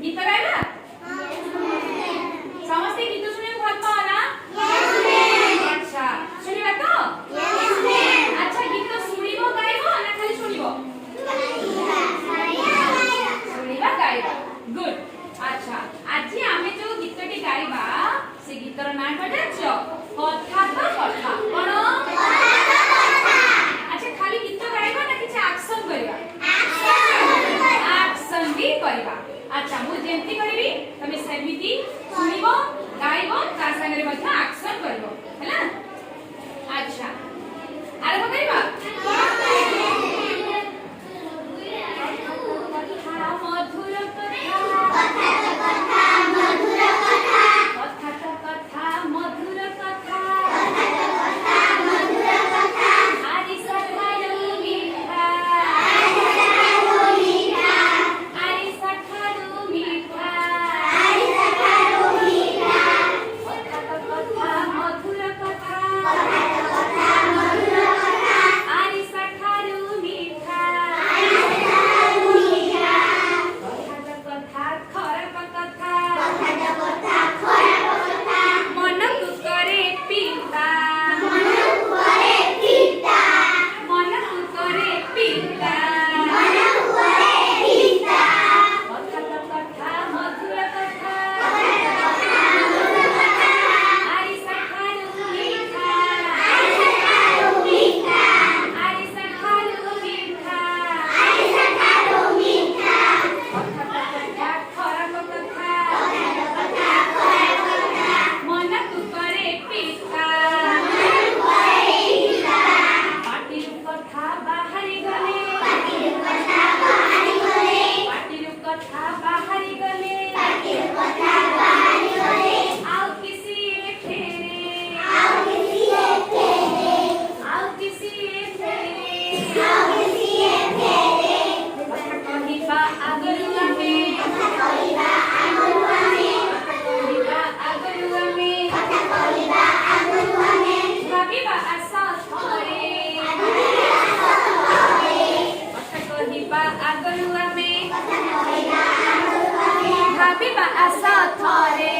गीत गाइबा समस्त गीत सुने भल पाओ ना अच्छा सुनिबा तो अच्छा गीत सुनिबो गाइबो ना खाली सुनिबो सुनिबा गाइबा गुड अच्छा आज आमे जो गीतटी गाइबा से गीतर नाम का जानियो कथा तो कथा कोन अच्छा खाली गीत गाइबा ना किछ एक्शन करबा एक्शन भी करबा अच्छा मु जेंती करबी तमे सेमिति सुनिबो गाइबो ता संगे मध्ये एक्शन करबो हैला अच्छा आरंभ करबा भाभी बा आसा थरे